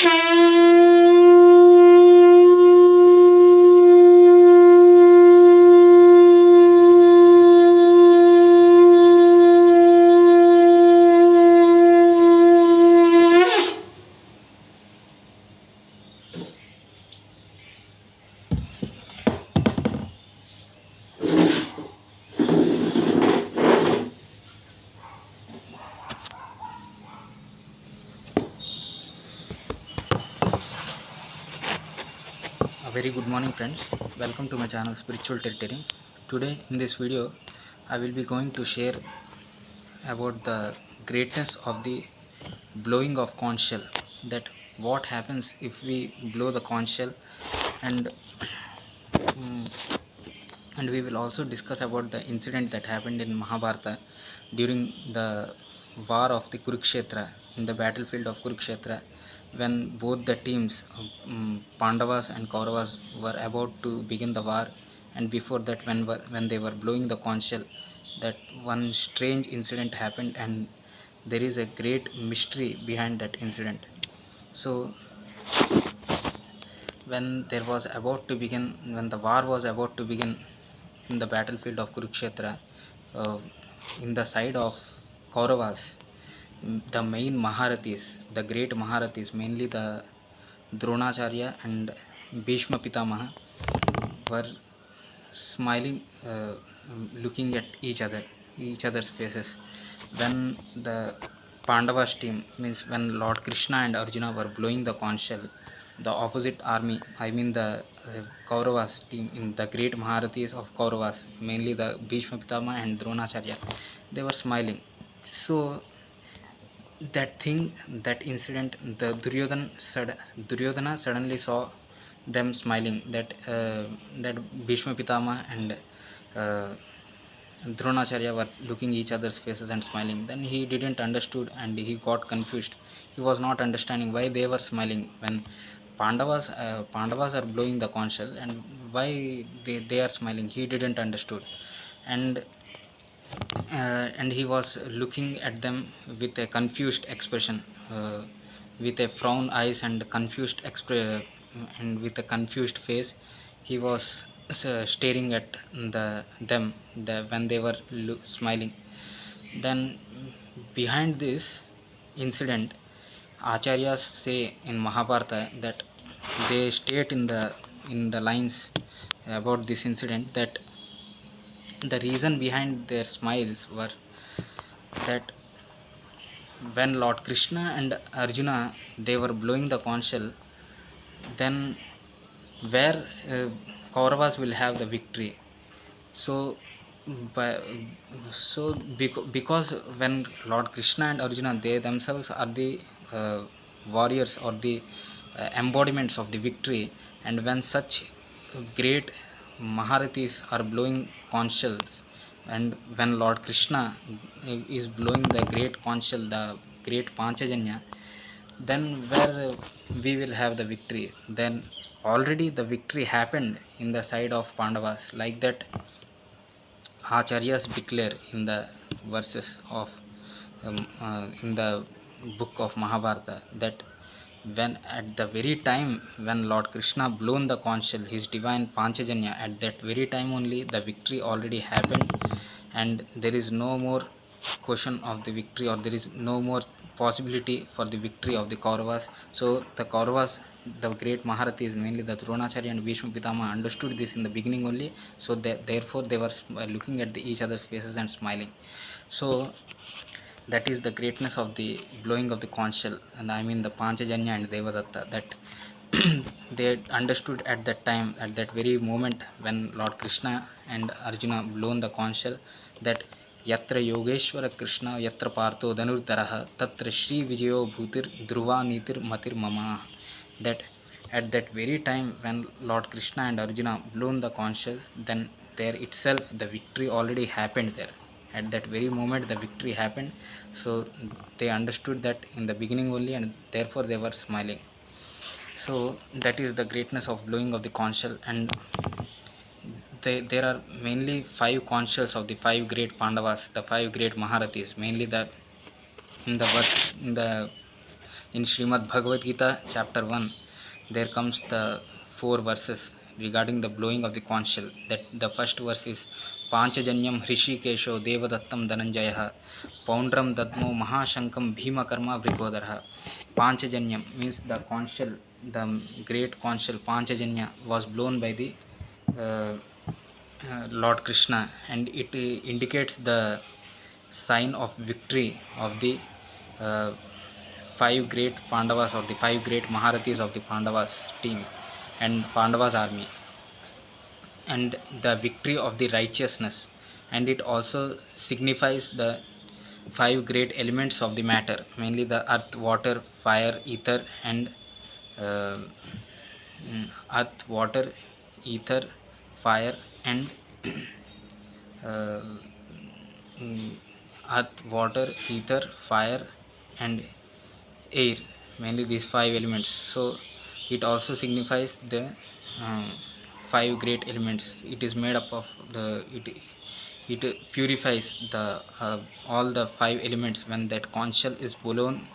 A very good morning friends, welcome to my channel Spiritual Territory. Today in this video I will be going to share about the greatness of the blowing of conch shell, that what happens if we blow the conch shell, and mm, and we will also discuss about the incident that happened in Mahabharata during the war of the Kurukshetra, in the battlefield of Kurukshetra, when both the teams, Pandavas and Kauravas, were about to begin the war. And before that, when they were blowing the conch shell, that one strange incident happened, and there is a great mystery behind that incident. So when the war was about to begin in the battlefield of Kurukshetra, uh, in the side of Kauravas, the main Maharathis, the great Maharathis, mainly the Dronacharya and Bhishma Pitamaha, were smiling, looking at each other's faces. When the Pandavas team, means when Lord Krishna and Arjuna were blowing the conch shell, the opposite army, I mean the Kauravas team, in the great Maharathis of Kauravas, mainly the Bhishma Pitama and Dronacharya, they were smiling. So that incident, the Duryodhana suddenly saw them smiling, that Bhishma Pitama and uh, Dronacharya were looking each other's faces and smiling. Then he didn't understood and he got confused. He was not understanding why they were smiling when Pandavas are blowing the conch shell, and why they are smiling. He didn't understood, and he was looking at them with a confused expression, with a frown eyes and confused and with a confused face. He was staring at when they were smiling. Then behind this incident, acharyas say in Mahabharata that they state in the lines about this incident, that the reason behind their smiles were that when Lord Krishna and Arjuna, they were blowing the conch shell, then where Kauravas will have the victory. So, by, because when Lord Krishna and Arjuna, they themselves are the warriors, or the embodiments of the victory, and when such great Maharathis are blowing conch shells, and when Lord Krishna is blowing the great conch shell, the great Panchjanya, then where we will have the victory. Then already the victory happened in the side of Pandavas, like that Acharyas declare in the verses of in the book of Mahabharata, that when at the very time when Lord Krishna blown the conch shell, his divine Panchajanya, at that very time only the victory already happened, and there is no more question of the victory, or there is no more possibility for the victory of the Kauravas. So the Kauravas, the great Maharathis, mainly the Dronacharya and Bhishma Pitama, understood this in the beginning only. So therefore they were looking at each other's faces and smiling. So that is the greatness of the blowing of the conch shell, and I mean the Panchajanya and Devadatta, that they understood at that time, at that very moment when Lord Krishna and Arjuna blown the conch shell, that yatra yogeshwara Krishna yatra partho dhanurdaraha tatra Shri Vijayo bhutir dhruva nitir matir mama, that at that very time when Lord Krishna and Arjuna blown the conch shells, then there itself the victory already happened there. At that very moment the victory happened. So they understood that in the beginning only, and therefore they were smiling. So that is the greatness of blowing of the conch shell. And there are mainly five conch shells of the five great Pandavas, the five great Maharathis, mainly the in the In Srimad Bhagavad Gita, chapter 1, there comes the 4 verses regarding the blowing of the conch shell. That the first verse is Panchajanyam Hrishikesho Devadattam Dhananjaya Poundram Dadmo Mahashankam Bhimakarma Vrikodaraha. Panchajanyam means the conch shell, the great conch shell Panchajanya was blown by the uh, Lord Krishna, and it indicates the sign of victory of the uh, 5 great Pandavas or the 5 great Maharathis of the Pandavas team and Pandavas army, and the victory of the righteousness. And it also signifies the 5 great elements of the matter, mainly the earth, water, fire, ether, and uh, earth, water, ether, fire, and uh, mm, earth, water, ether, fire, and air, mainly these 5 elements. So it also signifies the um, 5 great elements. It is made up of the it purifies the all the 5 elements. When that conch shell is blown,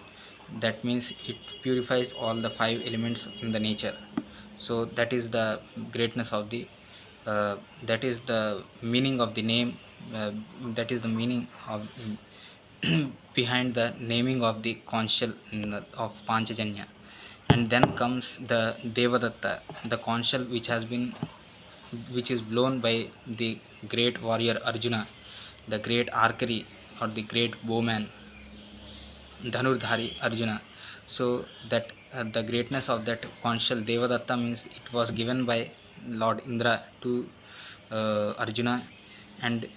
that means it purifies all the 5 elements in the nature. So that is the greatness of the that is the meaning of the name, uh, that is the meaning of behind the naming of the conch shell of Panchajanya. And then comes the Devadatta, the conch shell which is blown by the great warrior Arjuna, the great archery or the great bowman Dhanurdhari Arjuna. So that the greatness of that Conchshell Devadatta means it was given by Lord Indra to Arjuna, and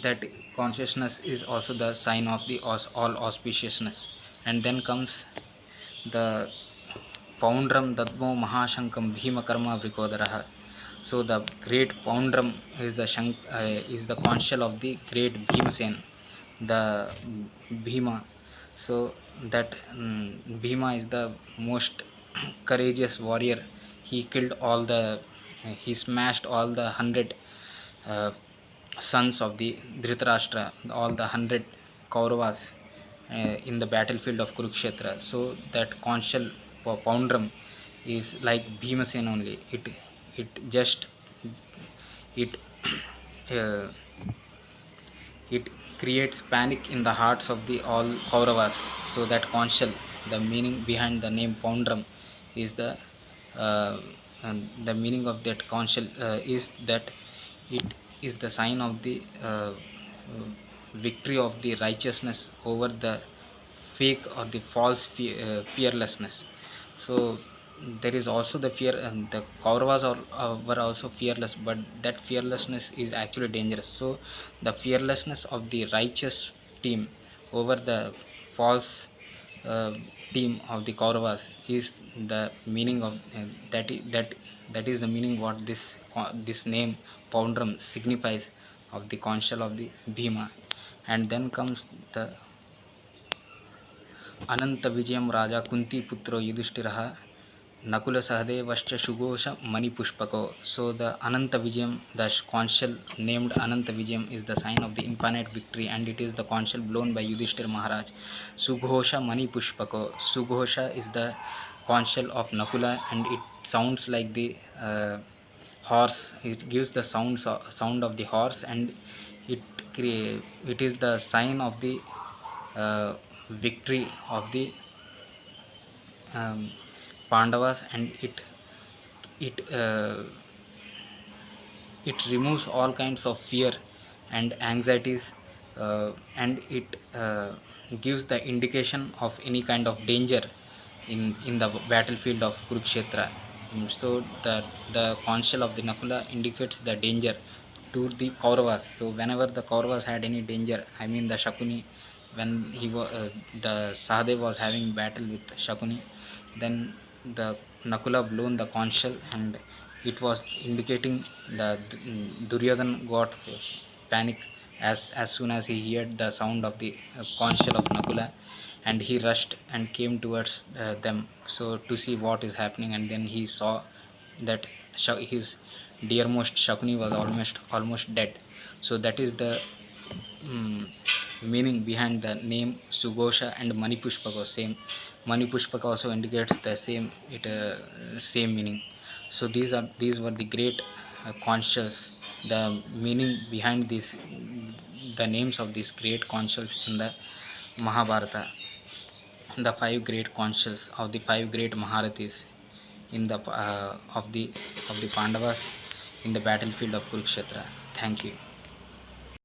that consciousness is also the sign of the all auspiciousness. And then comes the Poundram Dadmo Mahashankam Bhimakarma Vrikodaraha. So the great Poundram is the conchshell of the great Bhimsen, the Bhima. So that Bhima is the most courageous warrior. He killed he smashed all the 100 uh, sons of the Dhritarashtra, all the 100 Kauravas in the battlefield of Kurukshetra. So that conchshell Poundram is like Bhimasen only. It just it uh, it creates panic in the hearts of the all Kauravas. So that conchshell, the meaning behind the name Poundram is uh, the meaning of that conchshell is that it is the sign of the victory of the righteousness over the fake or the false fearlessness. So there is also the fear, and the Kauravas were also fearless, but that fearlessness is actually dangerous. So the fearlessness of the righteous team over the false uh, team of the Kauravas is the meaning of that is the meaning what this name Poundram signifies of the conchshell of the Bhima. And then comes the Ananta Vijayam Raja Kunti Putro Yudhishthira Nakula Sahadevascha Shugosha Mani Pushpako. So the Ananta Vijayam, the conch shell named Ananta Vijayam, is the sign of the infinite victory, and it is the conch shell blown by Yudhishthira Maharaj. Sughosha Mani Pushpako. Sughosha is the conch shell of Nakula, and it sounds like the horse. It gives the sound of the horse, and it it is the sign of the uh, victory of the um, Pandavas, and it it removes all kinds of fear and anxieties, and it gives the indication of any kind of danger in the battlefield of Kurukshetra. So the conch shell of the Nakula indicates the danger to the Kauravas. So whenever the Kauravas had any danger, I mean the Shakuni, when the Sahadev was having battle with Shakuni, then the Nakula blown the conch shell, and it was indicating the Duryodhan got panic as soon as he heard the sound of the conch shell of Nakula, and he rushed and came towards them, so to see what is happening. And then he saw that his dearmost Shakuni was almost dead. So that is the mm, meaning behind the name Sugosha and Manipushpaka same. Manipushpaka also indicates the same meaning. So these were the great conchs. The meaning behind the names of these great conchs in the Mahabharata, the five great conchs of the five great Maharathis in the of the Pandavas in the battlefield of Kurukshetra. Thank you.